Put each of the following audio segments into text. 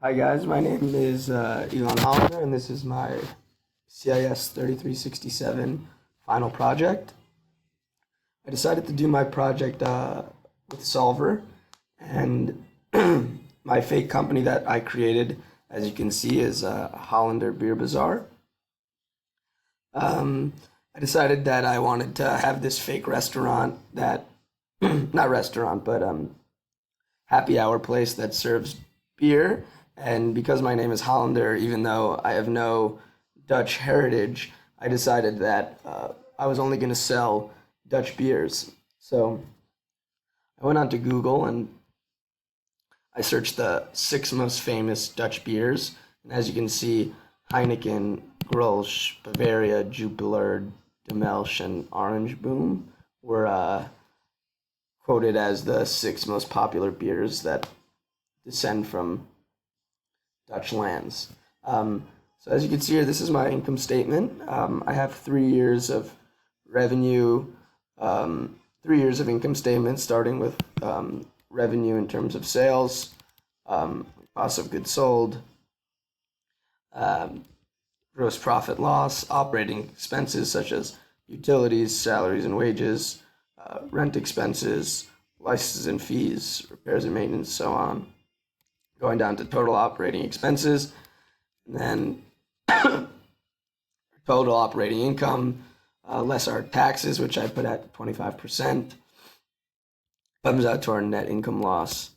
Hi guys, my name is Elon Hollander, and this is my CIS 3367 final project. I decided to do my project with Solver, and my fake company that I created, as you can see, is Hollander Beer Bazaar. I decided that I wanted to have this fake restaurant that, not restaurant, but happy hour place that serves beer. And because my name is Hollander, even though I have no Dutch heritage, I decided that I was only going to sell Dutch beers. So I went onto Google and I searched the 6 most famous Dutch beers. And as you can see, Heineken, Grolsch, Bavaria, Jupiler, Demelsch, and Orange Boom were quoted as the 6 most popular beers that descend from Dutch lands. So as you can see here, this is my income statement. I have 3 years of revenue, 3 years of income statement, starting with revenue in terms of sales, cost of goods sold, gross profit loss, operating expenses such as utilities, salaries and wages, rent expenses, licenses and fees, repairs and maintenance, so on. Going down to total operating expenses, and then total operating income, less our taxes, which I put at 25%, comes out to our net income of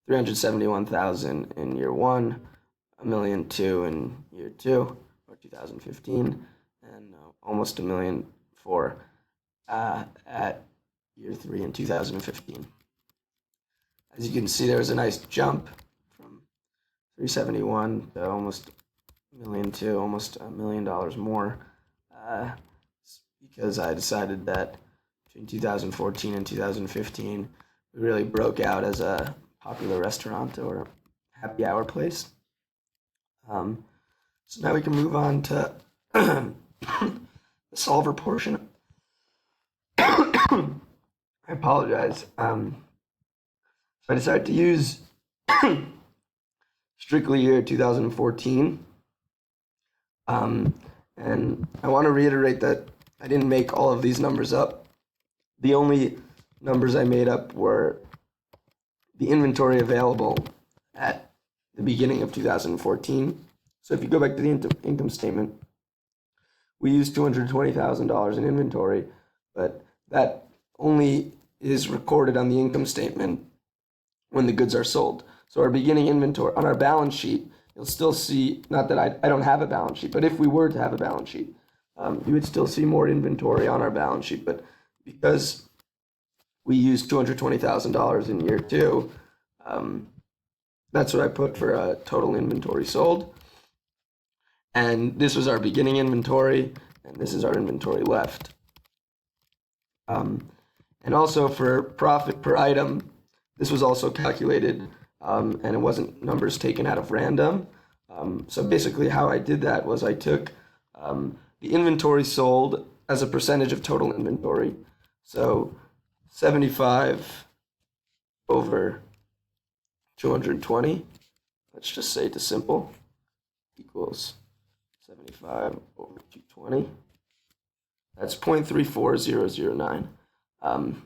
371,000 in year one, 1,000,002 in year two, or 2015, and almost 1,000,004 at year three in 2015. As you can see, there was a nice jump from 371 to almost 1,000,002, almost $1 million more, because I decided that between 2014 and 2015, we really broke out as a popular restaurant or happy hour place. So now we can move on to the solver portion. I apologize. I decided to use strictly year 2014. And I want to reiterate that I didn't make all of these numbers up. The only numbers I made up were the inventory available at the beginning of 2014. So if you go back to the income statement, we used $220,000 in inventory, but that only is recorded on the income statement when the goods are sold. So our beginning inventory on our balance sheet, you'll still see, not that I don't have a balance sheet, but if we were to have a balance sheet, you would still see more inventory on our balance sheet. But because we used $220,000 in year two, that's what I put for total inventory sold. And this was our beginning inventory, and this is our inventory left. And also for profit per item, this was also calculated, and it wasn't numbers taken out of random. So basically how I did that was I took the inventory sold as a percentage of total inventory. So 75 over 220, let's just say to simple, equals 75 over 220. That's 0.34009. And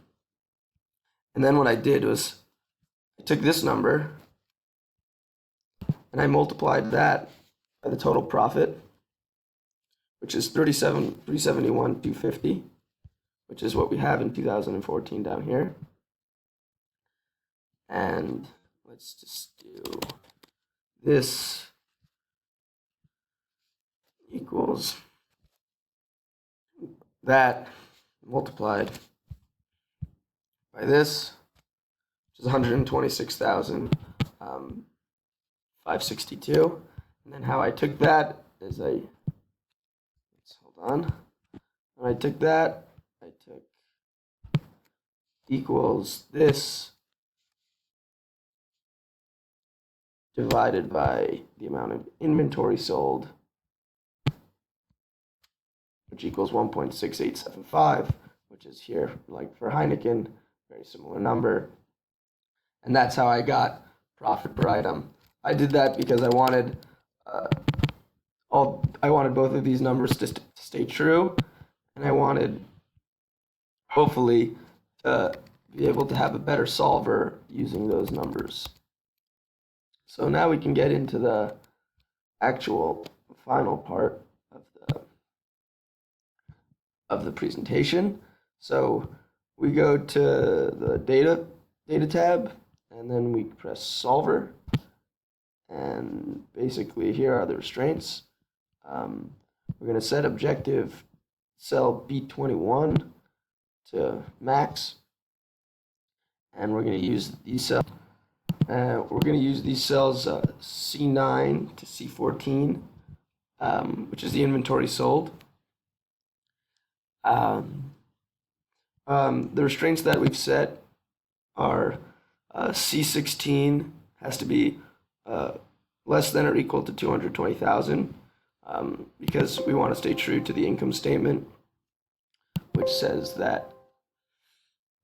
then what I did was I took this number and I multiplied that by the total profit, which is 371,250, which is what we have in 2014 down here. And let's just do this equals that multiplied by this, which is 126,562. And then how I took that is hold on. When I took that, I took equals this divided by the amount of inventory sold, which equals 1.6875, which is here, like for Heineken, very similar number. And that's how I got profit per item. I did that because I wanted both of these numbers to stay true, and I wanted hopefully to be able to have a better solver using those numbers. So now we can get into the actual final part of the presentation. So we go to the data tab, and then we press solver, and basically here are the restraints. We're going to set objective cell B21 to max, and we're going to use these cells. C9 to C14, which is the inventory sold. The restraints that we've set are C16 has to be less than or equal to 220,000, because we want to stay true to the income statement, which says that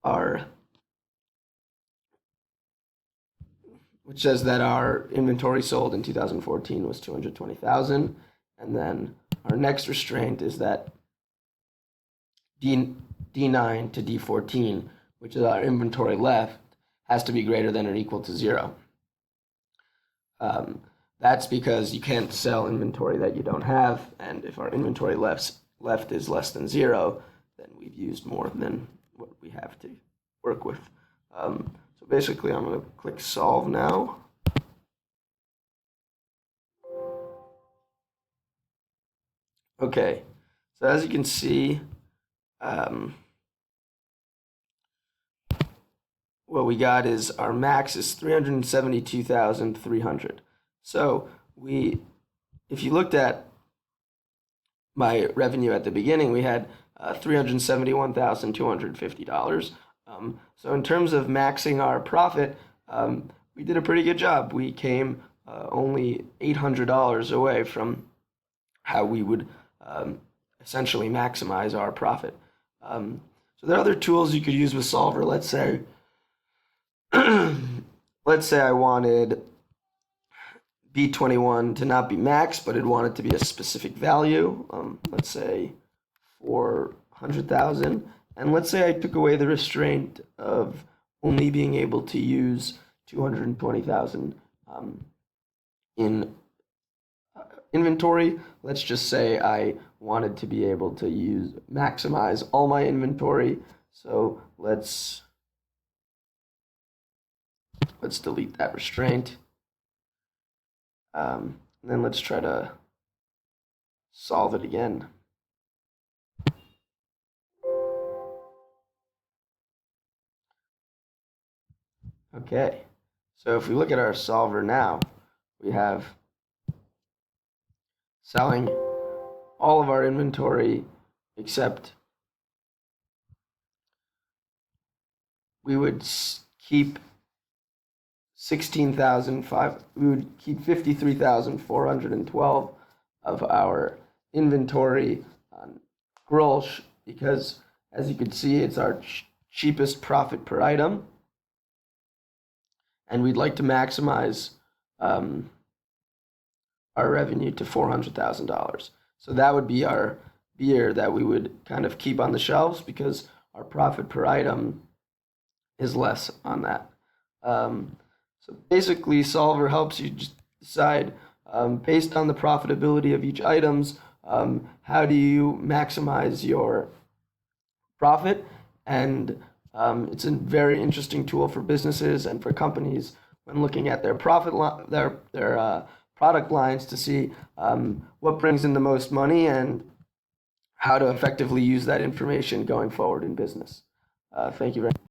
our inventory sold in 2014 was 220,000, and then our next restraint is that D9 to D14, which is our inventory left, has to be greater than or equal to 0. That's because you can't sell inventory that you don't have, and if our inventory left is less than 0, then we've used more than what we have to work with. So basically, I'm going to click solve now. Okay, so as you can see, what we got is our max is 372,300. So if you looked at my revenue at the beginning, we had $371,250. So in terms of maxing our profit, we did a pretty good job. We came only $800 away from how we would essentially maximize our profit. So there are other tools you could use with Solver. Let's say I wanted B21 to not be max, but I'd want it to be a specific value. Let's say 400,000. And let's say I took away the restraint of only being able to use 220,000 in inventory. Let's just say I wanted to be able to maximize all my inventory. So let's delete that restraint. And then let's try to solve it again. Okay, so if we look at our solver now, we have selling all of our inventory except we would keep 53,412 of our inventory on Grolsch, because as you can see, it's our cheapest profit per item, and we'd like to maximize our revenue to $400,000. So that would be our beer that we would kind of keep on the shelves, because our profit per item is less on that. So basically, Solver helps you just decide, based on the profitability of each items, how do you maximize your profit. And it's a very interesting tool for businesses and for companies when looking at their their product lines to see what brings in the most money and how to effectively use that information going forward in business. Thank you very much.